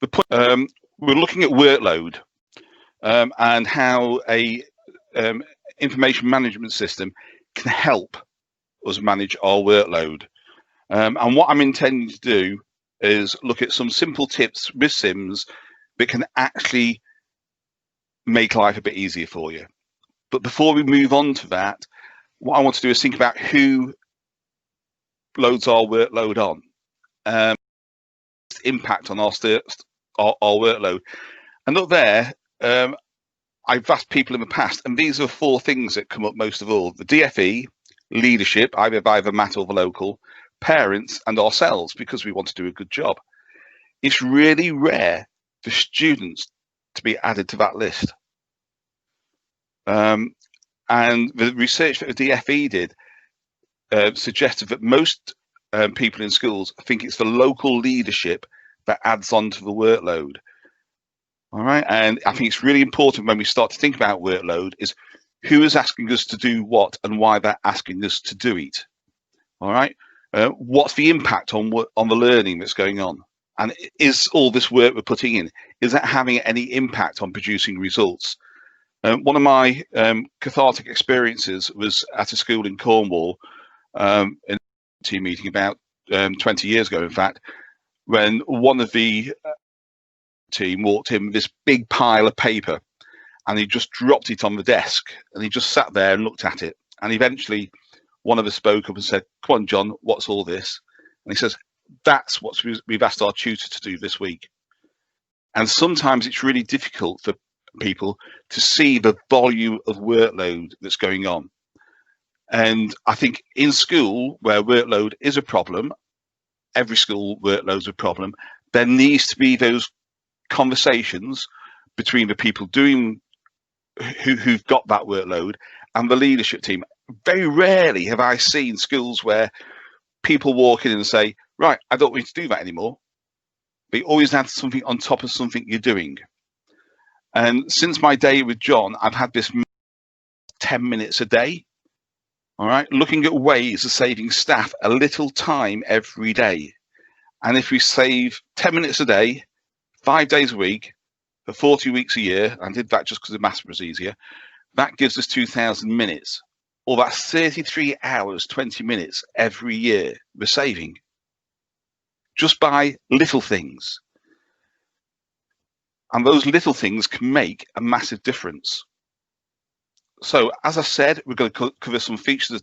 The point, we're looking at workload and how a information management system can help us manage our workload. And what I'm intending to do is look at some simple tips with Sims that can actually make life a bit easier for you. But before we move on to that, what I want to do is think about who loads our workload on, impact on our workload. And look there, I've asked people in the past, and these are 4 things that come up most of all: the DFE, leadership, either by the MAT or the local, parents, and ourselves, because we want to do a good job. It's really rare for students to be added to that list. And the research that the DFE did suggested that most people in schools think it's the local leadership that adds on to the workload. All right, and I think it's really important when we start to think about workload is who is asking us to do what and why they're asking us to do it. All right, what's the impact on the learning that's going on, and is all this work we're putting in, is that having any impact on producing results? One of my cathartic experiences was at a school in Cornwall, in a team meeting about 20 years ago, in fact, when one of the team walked in with this big pile of paper, and he just dropped it on the desk, and he just sat there and looked at it. And eventually one of us spoke up and said, "Come on, John, what's all this?" And he says, "That's what we've asked our tutor to do this week." And sometimes it's really difficult for people to see the volume of workload that's going on. And I think in school, where workload is a problem, every school workload's a problem, there needs to be those conversations between the people who've got that workload and the leadership team. Very rarely have I seen schools where people walk in and say, "Right, I don't need to do that anymore." They always add something on top of something you're doing. And since my day with John, I've had this 10 minutes a day, all right, looking at ways of saving staff a little time every day. And if we save 10 minutes a day, 5 days a week, for 40 weeks a year, I did that just because the maths was easier, that gives us 2,000 minutes, or that's 33 hours, 20 minutes every year we're saving, just by little things. And those little things can make a massive difference. So, as I said, we're going to cover some features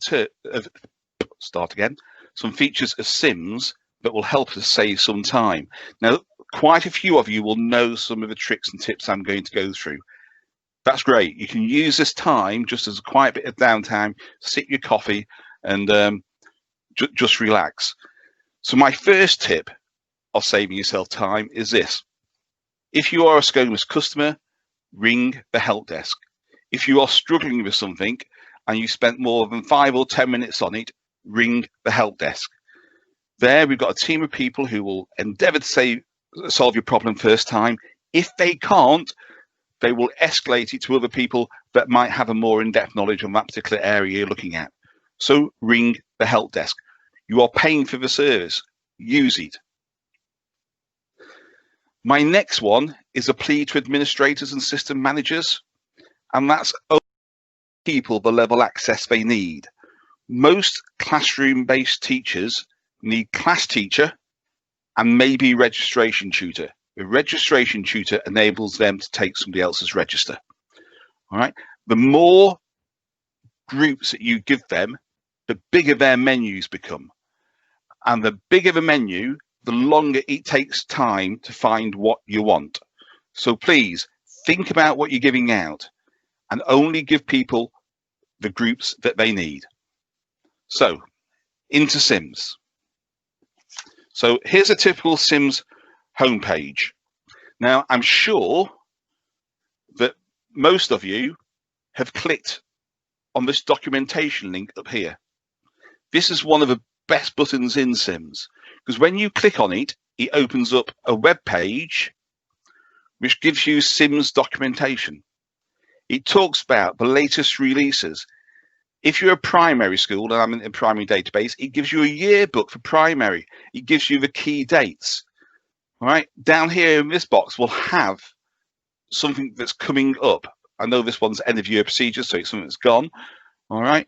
some features of Sims that will help us save some time. Now, quite a few of you will know some of the tricks and tips I'm going to go through. That's great. You can use this time just as a quiet bit of downtime, sip your coffee, and just relax. So my first tip of saving yourself time is this. If you are a customised customer, ring the help desk. If you are struggling with something and you spent more than 5 or 10 minutes on it, ring the help desk. There, we've got a team of people who will endeavour to solve your problem first time. If they can't, they will escalate it to other people that might have a more in-depth knowledge on that particular area you're looking at. So ring the help desk. You are paying for the service. Use it. My next one is a plea to administrators and system managers, and that's people the level access they need. Most classroom-based teachers need class teacher and maybe registration tutor. The registration tutor enables them to take somebody else's register. All right. The more groups that you give them, the bigger their menus become. And the bigger the menu, the longer it takes time to find what you want. So please think about what you're giving out and only give people the groups that they need. So into Sims. So here's a typical Sims homepage. Now, I'm sure that most of you have clicked on this documentation link up here. This is one of the best buttons in Sims, because when you click on it, it opens up a web page which gives you Sims documentation. It talks about the latest releases. If you're a primary school, and I'm in a primary database, it gives you a yearbook for primary. It gives you the key dates. All right, down here in this box, we'll have something that's coming up. I know this one's end of year procedures, so it's something that's gone. All right,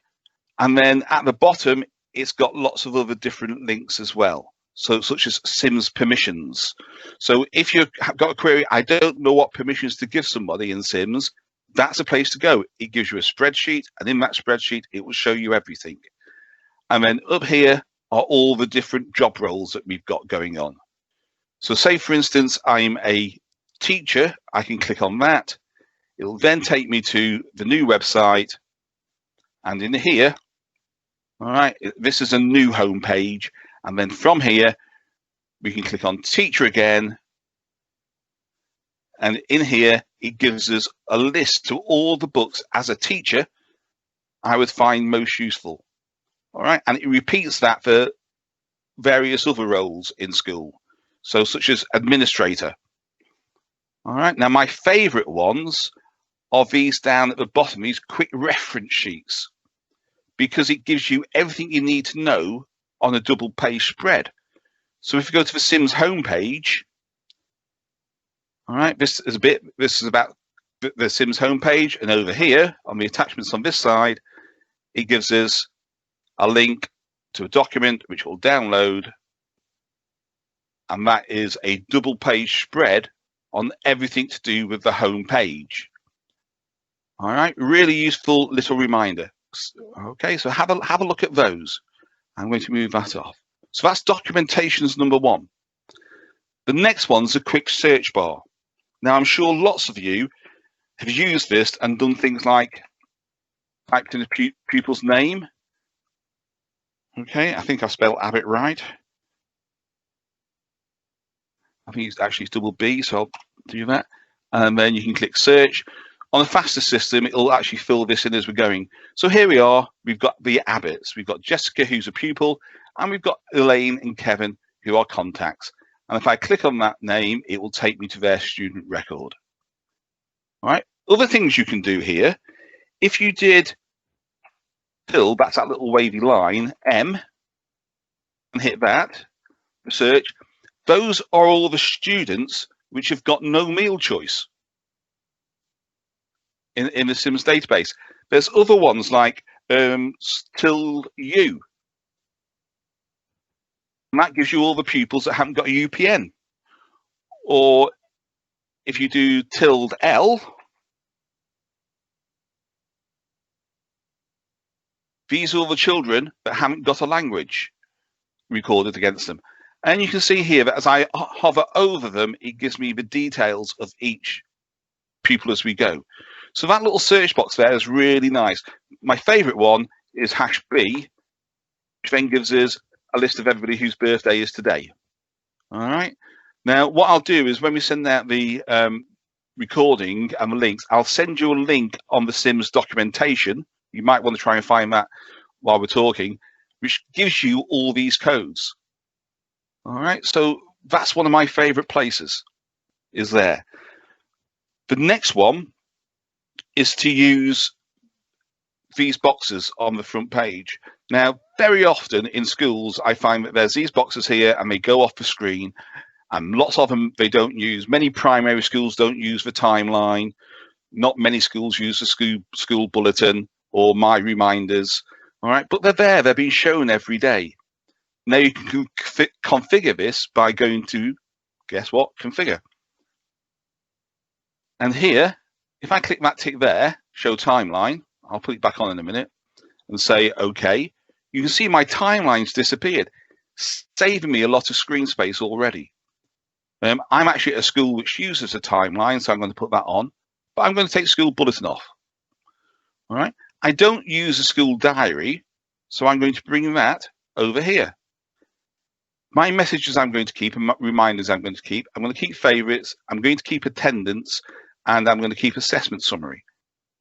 and then at the bottom, it's got lots of other different links as well. So such as Sims permissions. So if you've got a query, I don't know what permissions to give somebody in Sims, that's a place to go. It gives you a spreadsheet, and in that spreadsheet, it will show you everything. And then up here are all the different job roles that we've got going on. So say, for instance, I'm a teacher. I can click on that. It'll then take me to the new website. And in here, all right, this is a new home page. And then from here, we can click on teacher again. And in here, it gives us a list to all the books as a teacher I would find most useful. All right, and it repeats that for various other roles in school. So such as administrator. All right, now my favorite ones are these down at the bottom, these quick reference sheets, because it gives you everything you need to know on a double page spread. So if you go to the Sims homepage, all right, this is about the Sims homepage, and over here on the attachments on this side, it gives us a link to a document which will download, and that is a double page spread on everything to do with the home page. All right, really useful little reminder. Okay, so have a look at those. I'm going to move that off. So that's documentations number one. The next one's a quick search bar. Now, I'm sure lots of you have used this and done things like typed in a pupil's name. Okay, I think I spelled Abbott right. I think it's actually double B, so I'll do that. And then you can click search. On a faster system, it'll actually fill this in as we're going. So here we are. We've got the Abbotts. We've got Jessica, who's a pupil, and we've got Elaine and Kevin, who are contacts. And if I click on that name, it will take me to their student record. All right. Other things you can do here. If you did tilde, that's that little wavy line, M, and hit that, search, those are all the students which have got no meal choice in the Sims database. There's other ones like tilde U. And that gives you all the pupils that haven't got a UPN. Or if you do tilde L, these are all the children that haven't got a language recorded against them. And you can see here that as I hover over them, it gives me the details of each pupil as we go. So that little search box there is really nice. My favorite one is #B, which then gives us a list of everybody whose birthday is today. All right. Now, what I'll do is when we send out the recording and the links, I'll send you a link on the Sims documentation. You might want to try and find that while we're talking, which gives you all these codes. All right. So that's one of my favorite places, is there. The next one is to use these boxes on the front page. Now, very often in schools, I find that there's these boxes here and they go off the screen, and lots of them they don't use. Many primary schools don't use the timeline. Not many schools use the school bulletin or my reminders. All right, but they're there. They're being shown every day. Now you can configure this by going to, guess what, configure. And here, if I click that tick there, show timeline, I'll put it back on in a minute and say, okay, you can see my timeline's disappeared, saving me a lot of screen space already. I'm actually at a school which uses a timeline, so I'm going to put that on, but I'm going to take school bulletin off. All right. I don't use a school diary, so I'm going to bring that over here. My messages I'm going to keep and reminders I'm going to keep. I'm going to keep favorites. I'm going to keep attendance, and I'm going to keep assessment summary.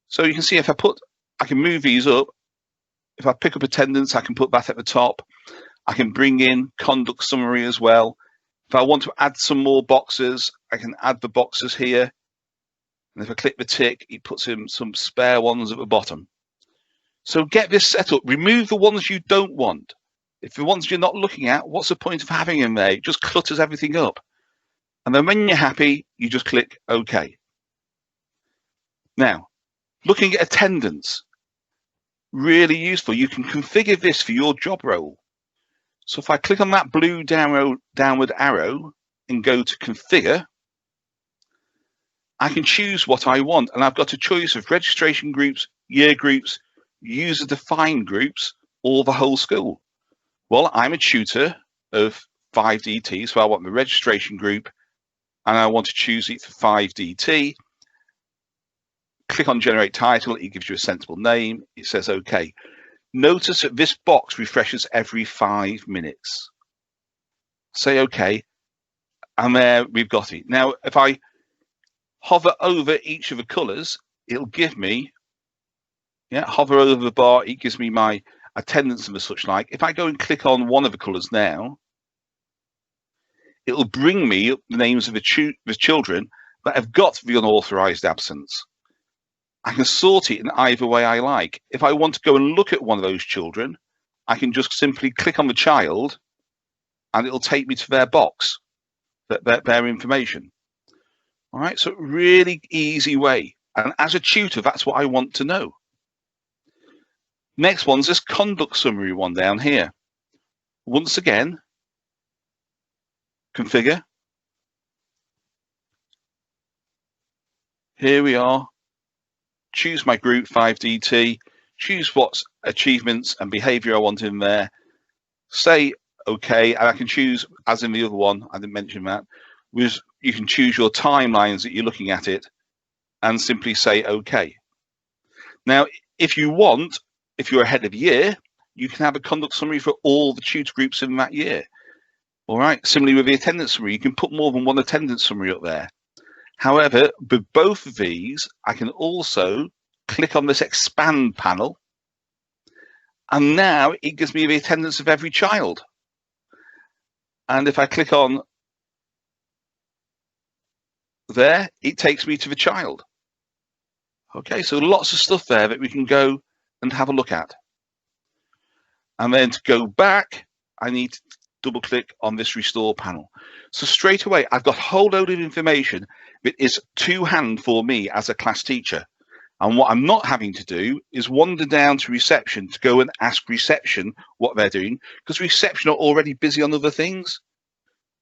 So you can see if I can move these up. If I pick up attendance, I can put that at the top. I can bring in conduct summary as well. If I want to add some more boxes, I can add the boxes here. And if I click the tick, it puts in some spare ones at the bottom. So get this set up. Remove the ones you don't want. If the ones you're not looking at, what's the point of having them there? It just clutters everything up. And then when you're happy, you just click OK. Now, looking at attendance, really useful. You can configure this for your job role. So if I click on that blue downward arrow and go to configure, I can choose what I want. And I've got a choice of registration groups, year groups, user-defined groups, or the whole school. Well, I'm a tutor of 5DT, so I want the registration group, and I want to choose it for 5DT. Click on generate title, it gives you a sensible name, it says OK. Notice that this box refreshes every 5 minutes. Say OK, and there we've got it. Now, if I hover over each of the colours, it'll give me, hover over the bar, it gives me my attendance and such like. If I go and click on one of the colours now, it'll bring me up the names of the children that have got the unauthorised absence. I can sort it in either way I like. If I want to go and look at one of those children, I can just simply click on the child and it'll take me to their box, their information. All right, so really easy way. And as a tutor, that's what I want to know. Next one's this conduct summary one down here. Once again, configure. Here we are. Choose my group 5DT, choose what achievements and behavior I want in there, say OK, and I can choose, as in the other one, I didn't mention that, was you can choose your timelines that you're looking at it and simply say OK. Now, if you want, if you're ahead of year, you can have a conduct summary for all the tutor groups in that year. All right, similarly with the attendance summary, you can put more than one attendance summary up there. However, with both of these, I can also click on this expand panel, and now it gives me the attendance of every child. And if I click on there, it takes me to the child. Okay, so lots of stuff there that we can go and have a look at. And then to go back, I need to double click on this restore panel. So straight away, I've got a whole load of information that is to hand for me as a class teacher. And what I'm not having to do is wander down to reception to go and ask reception what they're doing, because reception are already busy on other things.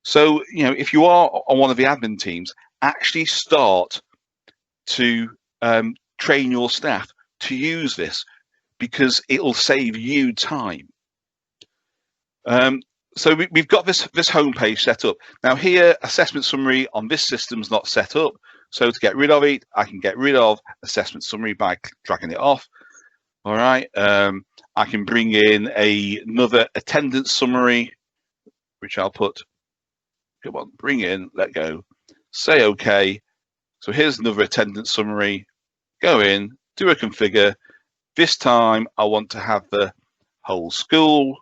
So, if you are on one of the admin teams, actually start to train your staff to use this, because it will save you time. So we've got this homepage set up. Now here, assessment summary on this system's not set up. So to get rid of it, I can get rid of assessment summary by dragging it off. All right. I can bring in another attendance summary, which I'll put, come on, bring in, let go, say OK. So here's another attendance summary. Go in, do a configure. This time I want to have the whole school.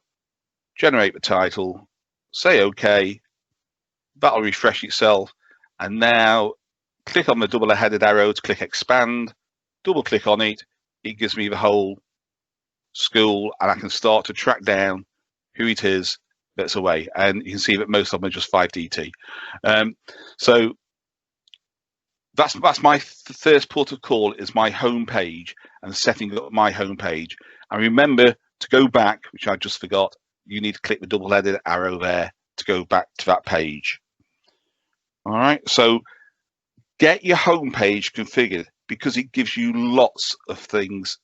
Generate the title, say OK, that'll refresh itself, and now click on the double-headed arrow to click expand, double click on it, it gives me the whole school, and I can start to track down who it is that's away, and you can see that most of them are just 5DT. So that's my first port of call, is my home page and setting up my home page. And remember to go back, which I just forgot, you need to click the double-headed arrow there to go back to that page. All right, so get your home page configured, because it gives you lots of things,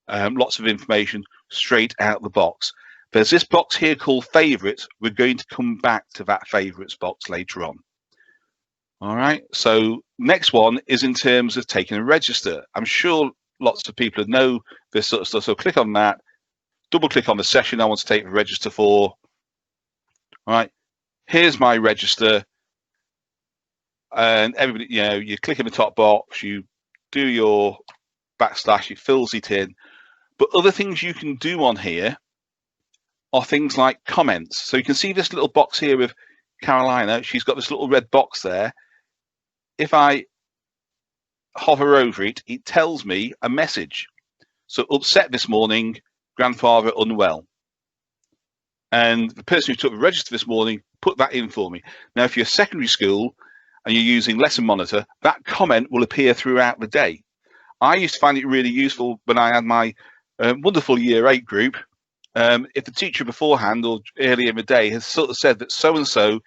lots of information straight out the box. There's this box here called favorites. We're going to come back to that favorites box later on. All right, so next one is in terms of taking a register. I'm sure lots of people know this sort of stuff, so click on that. Double click on the session I want to take the register for. All right, here's my register. And everybody, you click in the top box, you do your backslash, it fills it in. But other things you can do on here are things like comments. So you can see this little box here with Carolina. She's got this little red box there. If I hover over it, it tells me a message. So upset this morning, grandfather unwell. And the person who took the register this morning put that in for me. Now, if you're secondary school, and you're using Lesson Monitor, that comment will appear throughout the day. I used to find it really useful when I had my wonderful Year 8 group. If the teacher beforehand or earlier in the day has sort of said that so-and-so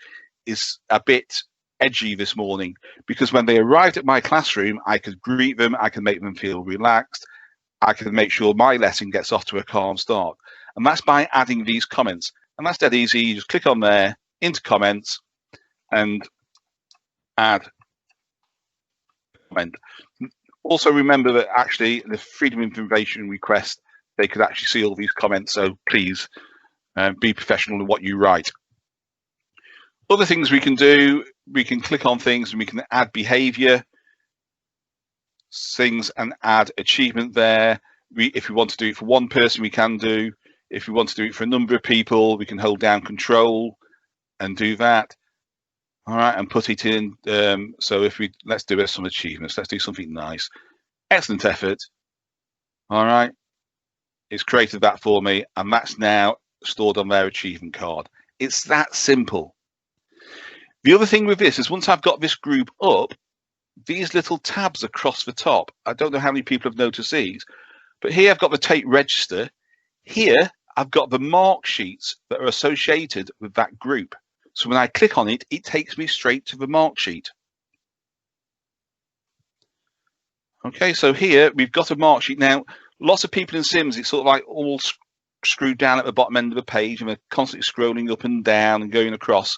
is a bit edgy this morning, because when they arrived at my classroom, I could greet them, I could make them feel relaxed, I could make sure my lesson gets off to a calm start. And that's by adding these comments. And that's dead easy. You just click on there, into comments, and add comment. Also remember that actually the Freedom of Information request, they could actually see all these comments. So please be professional in what you write. Other things we can do, we can click on things and we can add behavior things and add achievement there. If we want to do it for one person, we can do. If we want to do it for a number of people, we can hold down control and do that. All right, and put it in. So if let's do some achievements. Let's do something nice. Excellent effort. All right, it's created that for me, and that's now stored on their achievement card. It's that simple. The other thing with this is once I've got this group up, these little tabs across the top, I don't know how many people have noticed these, but here I've got the Take Register. Here I've got the mark sheets that are associated with that group. So when I click on it, it takes me straight to the mark sheet. Okay, so here we've got a mark sheet. Now, lots of people in Sims, it's sort of like all screwed down at the bottom end of the page, and they're constantly scrolling up and down and going across.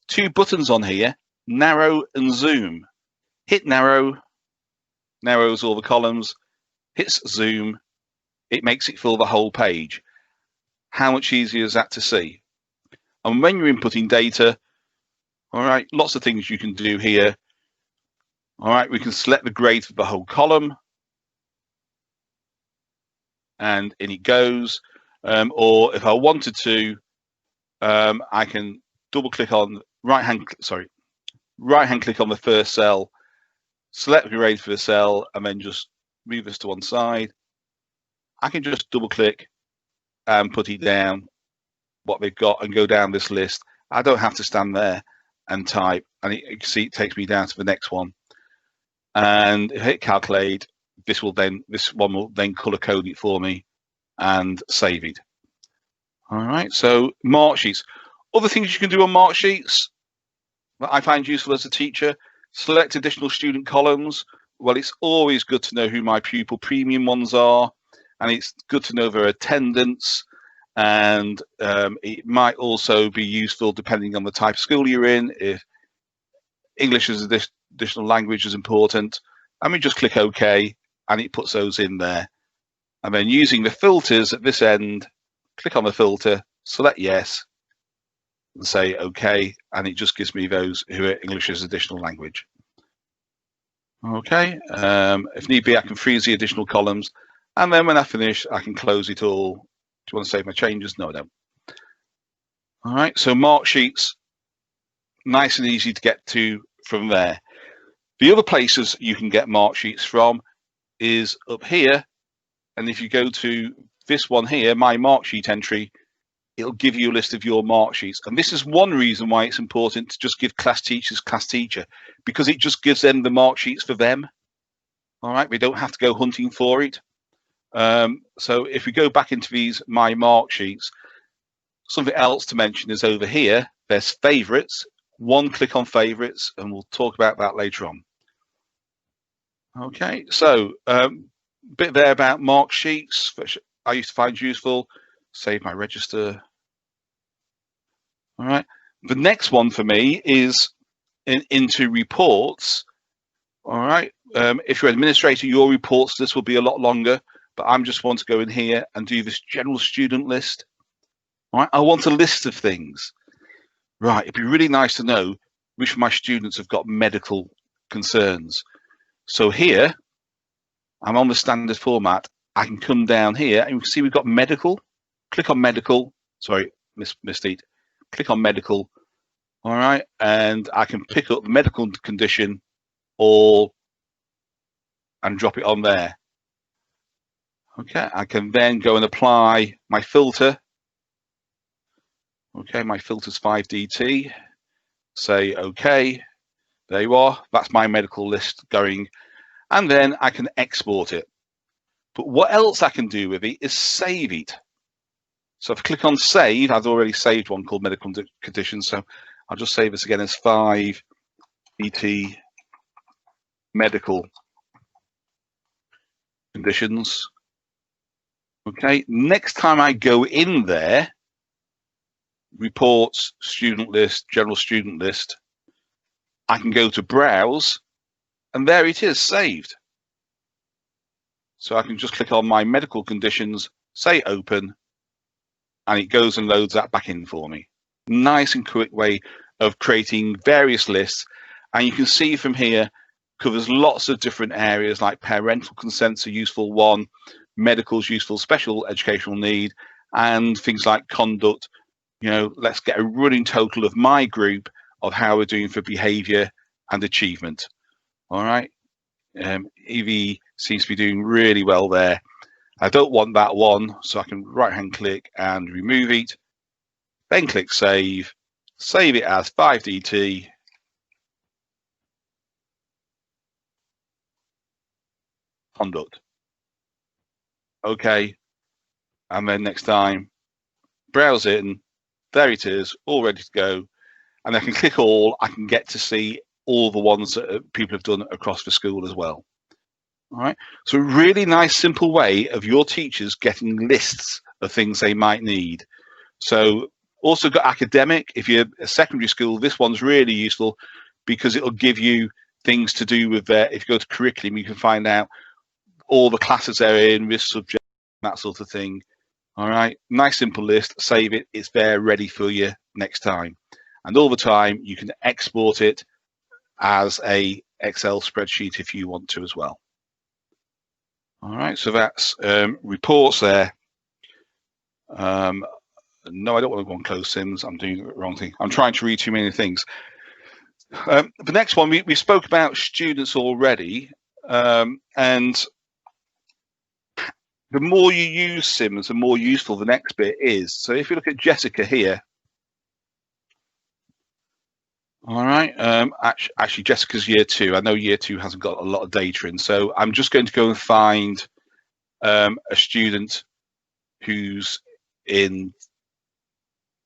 Two buttons on here, narrow and zoom. Hit narrow, narrows all the columns, hits zoom, it makes it fill the whole page. How much easier is that to see? And when you're inputting data, all right, lots of things you can do here. All right, we can select the grade for the whole column, and in it goes. Or if I wanted to, I can double click on right hand click on the first cell, select the grade for the cell, and then just move this to one side. I can just double click and put it down what they've got and go down this list. I don't have to stand there and type, and you can see it takes me down to the next one. And if I hit calculate, this one will then color code it for me and save it. All right, so mark sheets. Other things you can do on mark sheets that I find useful as a teacher: select additional student columns. Well, it's always good to know who my pupil premium ones are, and it's good to know their attendance. And it might also be useful depending on the type of school you're in. If English as an additional language is important, and we just click OK, and it puts those in there. And then using the filters at this end, click on the filter, select yes, and say OK, and it just gives me those who are English as additional language. Okay, if need be, I can freeze the additional columns, and then when I finish, I can close it all. Do you want to save my changes? No, I don't. All right, so mark sheets, nice and easy to get to from there. The other places you can get mark sheets from is up here, and if you go to this one here, my mark sheet entry, it'll give you a list of your mark sheets. And this is one reason why it's important to just give class teachers class teacher, because it just gives them the mark sheets for them. All right, we don't have to go hunting for it. So if we go back into these my mark sheets, something else to mention is over here, there's favorites. One click on favorites, and we'll talk about that later on. Okay, so bit there about mark sheets, which I used to find useful. Save my register. All right, the next one for me is into reports. All right, if you're an administrator, your reports, this will be a lot longer, but I'm just want to go in here and do this general student list. All right, I want a list of things. Right, it'd be really nice to know which of my students have got medical concerns. So here, I'm on the standard format. I can come down here and you can see we've got medical. Click on medical. Sorry, missed it. Click on medical. All right, and I can pick up the medical condition all and drop it on there. Okay, I can then go and apply my filter. Okay, my filter's 5DT. Say OK. There you are. That's my medical list going. And then I can export it. But what else I can do with it is save it. So if I click on save, I've already saved one called medical conditions. So I'll just save this again as 5 ET medical conditions. Okay, next time I go in there, reports, student list, general student list, I can go to browse, and there it is, saved. So I can just click on my medical conditions, say open, and it goes and loads that back in for me. Nice and quick way of creating various lists. And you can see from here, covers lots of different areas, like parental consent's a useful one, medical's useful, special educational need, and things like conduct. You know, let's get a running total of my group of how we're doing for behavior and achievement. All right. EV seems to be doing really well there. I don't want that one, so I can right-hand click and remove it. Then click save. Save it as 5DT. Conduct. Okay. And then next time, browse in. There it is, all ready to go. And I can click all. I can get to see all the ones that people have done across the school as well. All right. So a really nice, simple way of your teachers getting lists of things they might need. So also got academic. If you're a secondary school, this one's really useful because it'll give you things to do with their, if you go to curriculum, you can find out all the classes they're in, this subject, that sort of thing. All right. Nice, simple list. Save it. It's there ready for you next time. And all the time, you can export it as a Excel spreadsheet if you want to as well. All right, so that's reports there. No, I don't want to go on close sims. I'm doing the wrong thing. I'm trying to read too many things. The next one, we spoke about students already. And the more you use sims, the more useful the next bit is. So if you look at Jessica here, all right, actually Jessica's year 2. I know year 2 hasn't got a lot of data in, so I'm just going to go and find a student who's in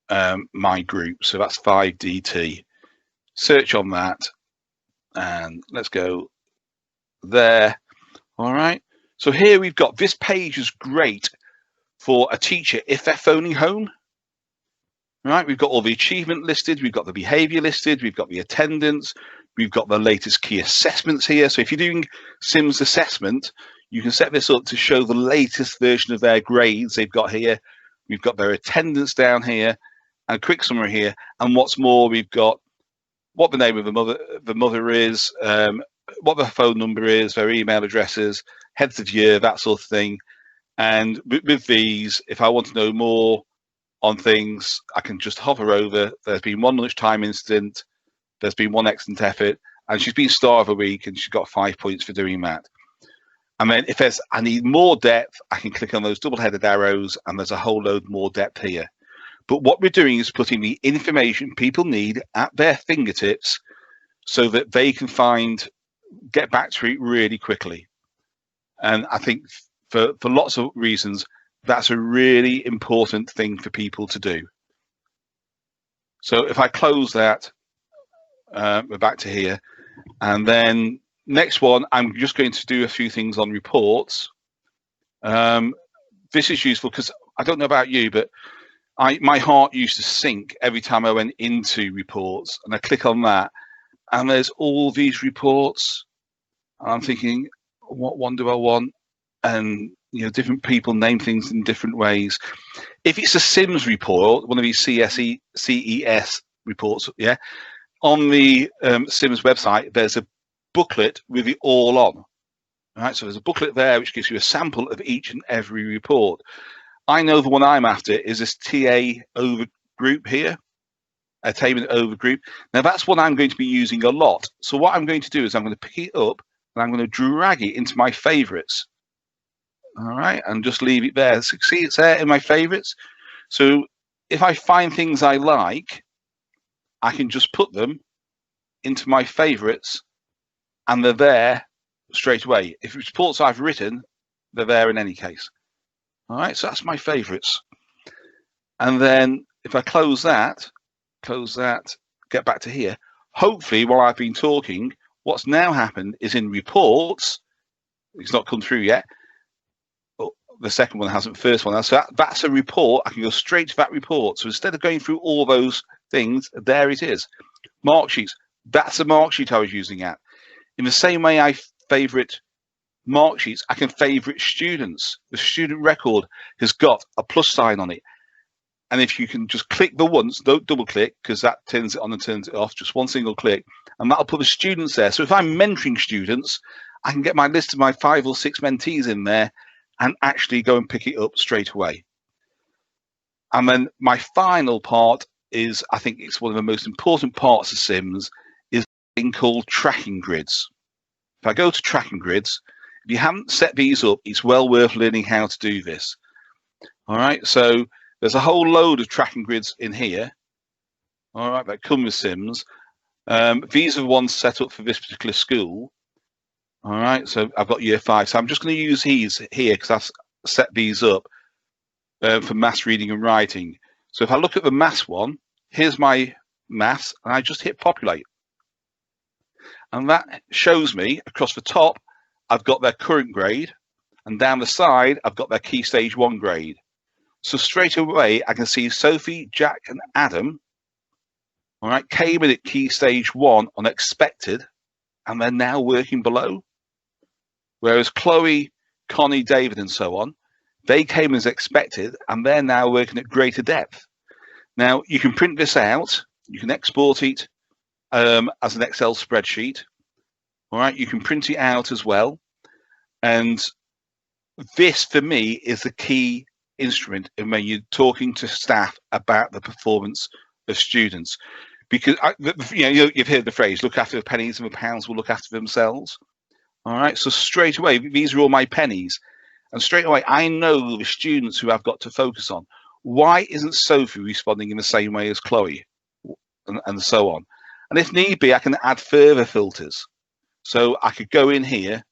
my group. So that's 5DT. Search on that, and let's go there. All right, so here we've got, this page is great for a teacher if they're phoning home. Right, we've got all the achievement listed, we've got the behavior listed, we've got the attendance, we've got the latest key assessments here. So if you're doing Sims assessment, you can set this up to show the latest version of their grades they've got here. We've got their attendance down here, and a quick summary here. And what's more, we've got what the name of the mother is, what the phone number is, their email addresses, heads of year, that sort of thing. And with these, if I want to know more on things, I can just hover over. There's been one lunchtime incident, there's been one excellent effort, and she's been star of a week and she's got 5 points for doing that. And then if I need more depth, I can click on those double-headed arrows and there's a whole load more depth here. But what we're doing is putting the information people need at their fingertips so that they can get back to it really quickly. And I think for lots of reasons, that's a really important thing for people to do. So if I close that, we're back to here. And then next one, I'm just going to do a few things on reports. This is useful because I don't know about you, but my heart used to sink every time I went into reports, and I click on that and there's all these reports. And I'm thinking, what one do I want? And different people name things in different ways. If it's a Sims report, one of these CES reports, yeah, on the Sims website, there's a booklet with it all on. All right, so there's a booklet there which gives you a sample of each and every report. I know the one I'm after is this TA over group here, attainment over group. Now that's one I'm going to be using a lot. So what I'm going to do is I'm going to pick it up and I'm going to drag it into my favorites. All right, and just leave it there. So see, it's there in my favorites. So if I find things I like, I can just put them into my favorites, and they're there straight away. If reports I've written, they're there in any case. All right, so that's my favorites. And then if I close that, get back to here. Hopefully, while I've been talking, what's now happened is in reports, it's not come through yet. The second one hasn't, first one has. So that's a report. I can go straight to that report. So instead of going through all those things, there it is. Mark sheets. That's the mark sheet I was using at. In the same way I favorite mark sheets, I can favorite students. The student record has got a plus sign on it. And if you can just click the once, don't double click, because that turns it on and turns it off, just one single click, and that'll put the students there. So if I'm mentoring students, I can get my list of my 5 or 6 mentees in there and actually go and pick it up straight away. And then my final part is, I think it's one of the most important parts of Sims, is a thing called tracking grids. If I go to tracking grids, if you haven't set these up, it's well worth learning how to do this. All right, so there's a whole load of tracking grids in here. All right, that come with Sims. These are the ones set up for this particular school. All right, so I've got year 5. So I'm just going to use these here because I've set these up for maths, reading and writing. So if I look at the maths one, here's my maths, and I just hit populate. And that shows me across the top, I've got their current grade, and down the side, I've got their key stage 1 grade. So straight away, I can see Sophie, Jack and Adam, all right, came in at key stage 1 unexpected, and they're now working below. Whereas Chloe, Connie, David, and so on, they came as expected, and they're now working at greater depth. Now, you can print this out. You can export it as an Excel spreadsheet. All right, you can print it out as well. And this, for me, is the key instrument in when you're talking to staff about the performance of students. Because you've heard the phrase, look after the pennies and the pounds will look after themselves. All right, so straight away, these are all my pennies. And straight away, I know the students who I've got to focus on. Why isn't Sophie responding in the same way as Chloe? And so on. And if need be, I can add further filters. So I could go in here,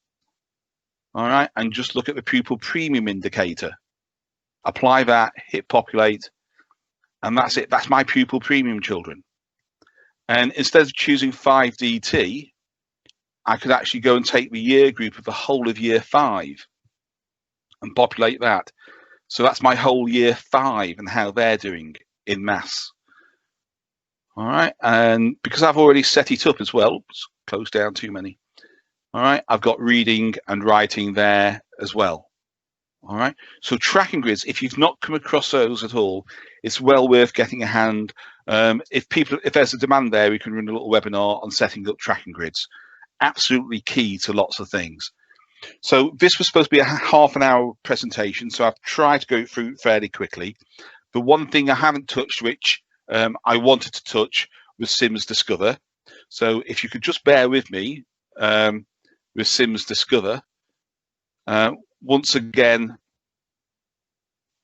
all right, and just look at the pupil premium indicator. Apply that, hit populate, and that's it. That's my pupil premium children. And instead of choosing 5DT, I could actually go and take the year group of the whole of year 5 and populate that. So that's my whole year 5 and how they're doing in maths. All right, and because I've already set it up as well, close down too many. All right, I've got reading and writing there as well. All right, so tracking grids, if you've not come across those at all, it's well worth getting a hand. If there's a demand there, we can run a little webinar on setting up tracking grids. Absolutely key to lots of things. So this was supposed to be a half-an-hour presentation, so I've tried to go through fairly quickly. The one thing I haven't touched, which I wanted to touch, was Sims Discover. So if you could just bear with me with Sims Discover. Once again,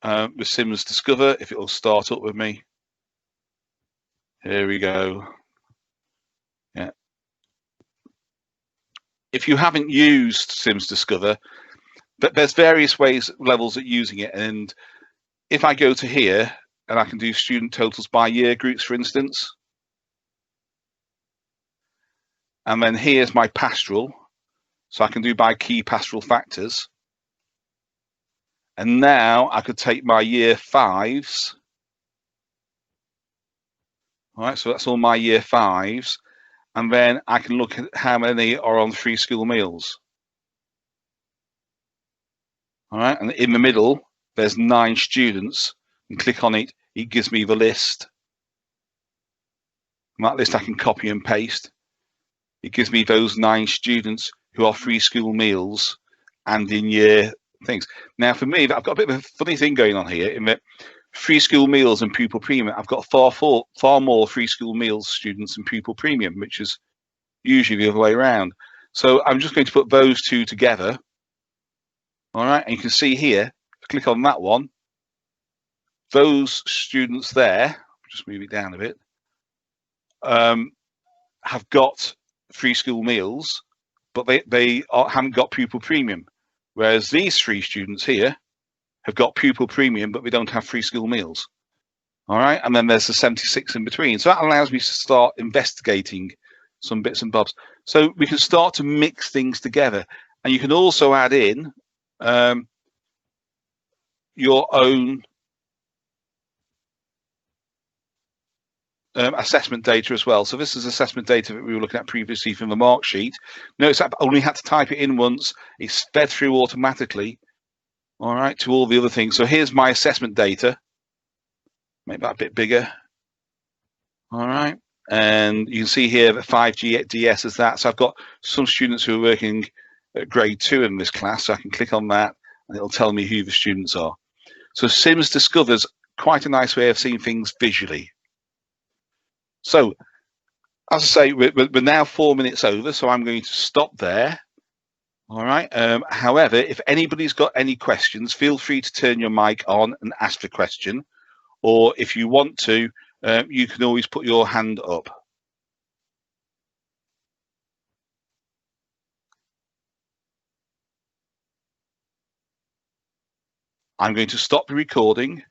with Sims Discover, if it will start up with me. Here we go. Yeah. If you haven't used Sims Discover, but there's various levels at using it. And if I go to here and I can do student totals by year groups, for instance, and then here's my pastoral. So I can do by key pastoral factors. And now I could take my year 5s. All right, so that's all my year 5s. And then I can look at how many are on free school meals. All right, and in the middle, there's 9 students. And click on it, it gives me the list. And that list I can copy and paste. It gives me those 9 students who are free school meals and in year things. Now, for me, I've got a bit of a funny thing going on here in that free school meals and pupil premium, I've got far more free school meals students and pupil premium, which is usually the other way around. So I'm just going to put those two together. All right, and you can see here, click on that one, those students there, just move it down a bit, have got free school meals, but they haven't got pupil premium. Whereas these 3 students here have got pupil premium, but we don't have free school meals. All right, and then there's the 76 in between. So that allows me to start investigating some bits and bobs. So we can start to mix things together, and you can also add in your own assessment data as well. So this is assessment data that we were looking at previously from the mark sheet. Notice I only had to type it in once. It's fed through automatically, all right, to all the other things. So here's my assessment data. Make that a bit bigger. All right. And you can see here that 5GDS is that. So I've got some students who are working at grade 2 in this class. So I can click on that and it'll tell me who the students are. So Sims Discover's quite a nice way of seeing things visually. So as I say, we're now 4 minutes over, so I'm going to stop there. All right. However, if anybody's got any questions, feel free to turn your mic on and ask the question. Or if you want to, you can always put your hand up. I'm going to stop the recording.